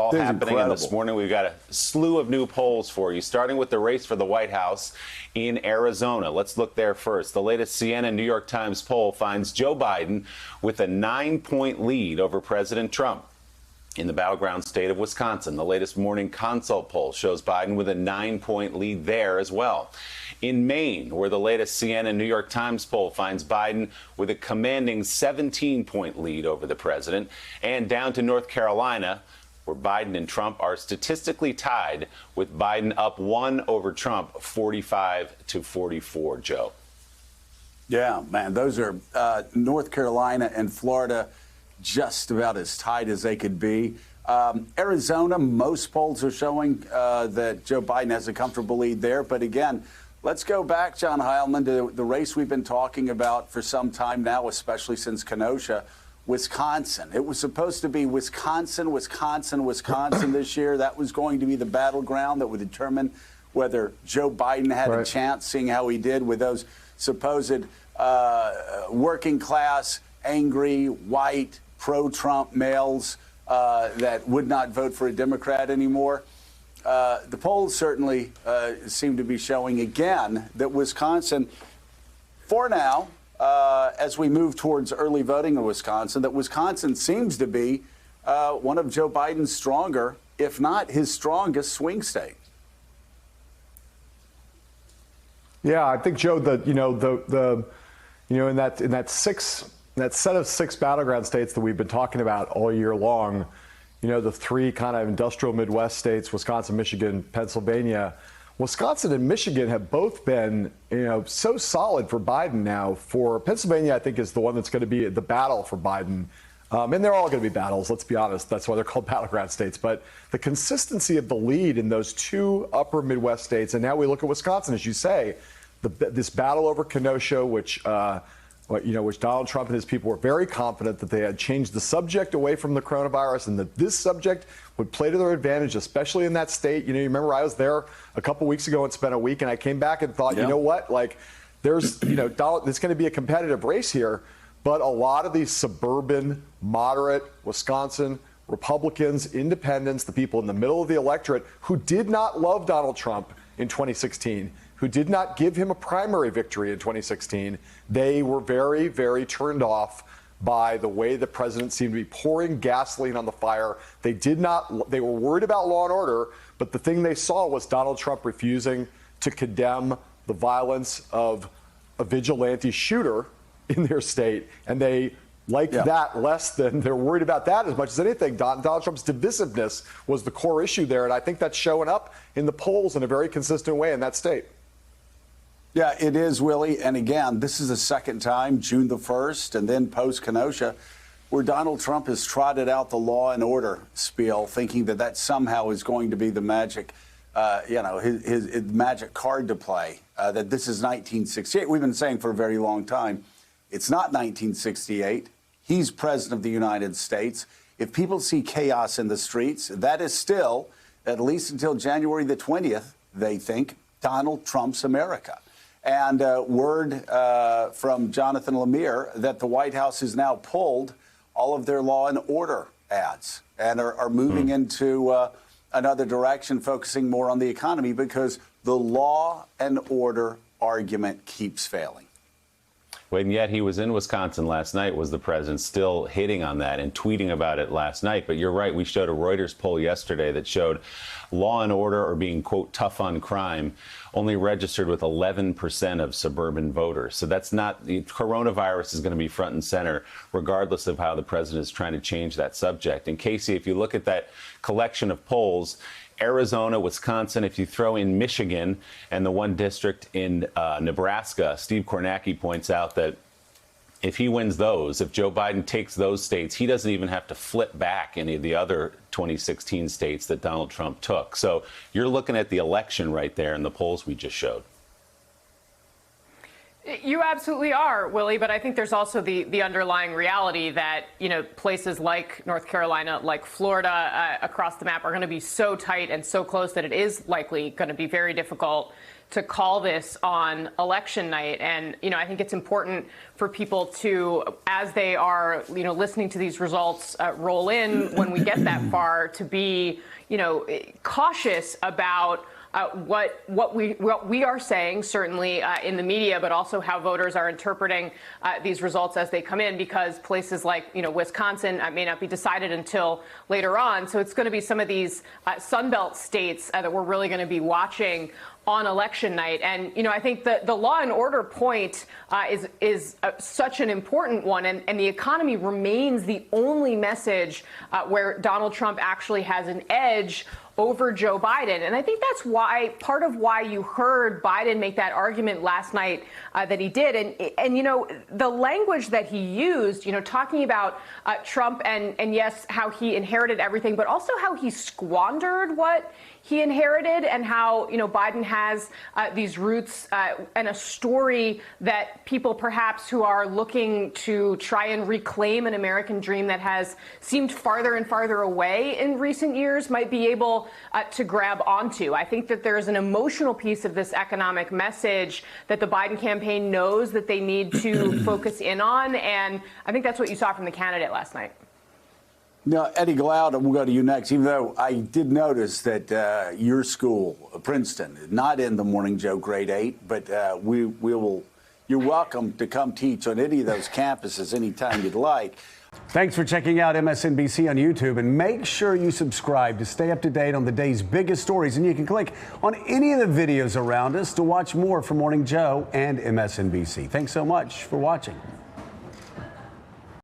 all This is happening. incredible. And this morning we've got a slew of new polls for you, starting with the race for the White House in Arizona. Let's look there first. The latest CNN New York Times poll finds Joe Biden with a 9-point lead over President Trump. In the battleground state of Wisconsin, the latest Morning Consult poll shows Biden with a 9-point lead there as well. In Maine, where the latest CNN New York Times poll finds Biden with a commanding 17-point lead over the president, and down to North Carolina, where Biden and Trump are statistically tied, with Biden up 1 over Trump, 45-44, Joe. Yeah, man, those are North Carolina and Florida just about as tight as they could be. Arizona, most polls are showing that Joe Biden has a comfortable lead there. But again, let's go back, John Heilman, to the race we've been talking about for some time now, especially since Kenosha, Wisconsin. It was supposed to be Wisconsin this year. That was going to be the battleground that would determine whether Joe Biden had a chance, seeing how he did with those supposed working class, angry, white, pro-Trump males that would not vote for a Democrat anymore. The polls certainly seem to be showing again that Wisconsin, for now, as we move towards early voting in Wisconsin, that Wisconsin seems to be one of Joe Biden's stronger, if not his strongest, swing state. Yeah, I think, Joe, that in that set of 6 battleground states that we've been talking about all year long, the 3 kind of industrial Midwest states, Wisconsin, Michigan, Pennsylvania. Wisconsin and Michigan have both been, so solid for Biden now. For Pennsylvania, I think, is the one that's going to be the battle for Biden. And they're all going to be battles, let's be honest. That's why they're called battleground states. But the consistency of the lead in those 2 upper Midwest states, and now we look at Wisconsin, as you say, this battle over Kenosha, which Donald Trump and his people were very confident that they had changed the subject away from the coronavirus and that this subject would play to their advantage, especially in that state. You remember I was there a couple weeks ago and spent a week, and I came back and thought, you know what, there's, Donald, it's going to be a competitive race here, but a lot of these suburban, moderate Wisconsin Republicans, independents, the people in the middle of the electorate who did not love Donald Trump in 2016, who did not give him a primary victory in 2016, they were very, very turned off by the way the president seemed to be pouring gasoline on the fire. They were worried about law and order, but the thing they saw was Donald Trump refusing to condemn the violence of a vigilante shooter in their state. And they liked that less than they're worried about that as much as anything. Donald Trump's divisiveness was the core issue there. And I think that's showing up in the polls in a very consistent way in that state. Yeah, it is, Willie. And again, this is the second time, June the 1st, and then post-Kenosha, where Donald Trump has trotted out the law and order spiel, thinking that somehow is going to be the magic, his magic card to play, that this is 1968. We've been saying for a very long time, it's not 1968. He's president of the United States. If people see chaos in the streets, that is still, at least until January the 20th, they think, Donald Trump's America. And word from Jonathan Lemire that the White House has now pulled all of their law and order ads and are moving into another direction, focusing more on the economy because the law and order argument keeps failing. And yet he was in Wisconsin last night. Was the president still hitting on that and tweeting about it last night? But you're right. We showed a Reuters poll yesterday that showed law and order, or being, quote, tough on crime, only registered with 11% of suburban voters. So that's not, the coronavirus is going to be front and center, regardless of how the president is trying to change that subject. And Casey, if you look at that collection of polls, Arizona, Wisconsin, if you throw in Michigan and the one district in Nebraska, Steve Kornacki points out that if he wins those, if Joe Biden takes those states, he doesn't even have to flip back any of the other 2016 states that Donald Trump took. So you're looking at the election right there in the polls we just showed. You absolutely are, Willie, but I think there's also the underlying reality that, places like North Carolina, like Florida, across the map are going to be so tight and so close that it is likely going to be very difficult to call this on election night. And, I think it's important for people to, as they are, listening to these results roll in when we get that far, to be, cautious about what we are saying, certainly in the media, but also how voters are interpreting these results as they come in, because places like Wisconsin may not be decided until later on. So it's going to be some of these Sunbelt states that we're really going to be watching on election night. And, I think the law and order point is such an important one. And the economy remains the only message where Donald Trump actually has an edge over Joe Biden. And I think that's part of why you heard Biden make that argument last night that he did. And the language that he used, talking about Trump and yes, how he inherited everything, but also how he squandered what he inherited, and how Biden has these roots and a story that people perhaps who are looking to try and reclaim an American dream that has seemed farther and farther away in recent years might be able to grab onto. I think that there's an emotional piece of this economic message that the Biden campaign knows that they need to focus in on, and I think that's what you saw from the candidate last night. Now, Eddie Glaude, we'll go to you next, even though I did notice that your school, Princeton, is not in the Morning Joe Grade 8, but you're welcome to come teach on any of those campuses anytime you'd like. Thanks for checking out MSNBC on YouTube, and make sure you subscribe to stay up to date on the day's biggest stories. And you can click on any of the videos around us to watch more from Morning Joe and MSNBC. Thanks so much for watching.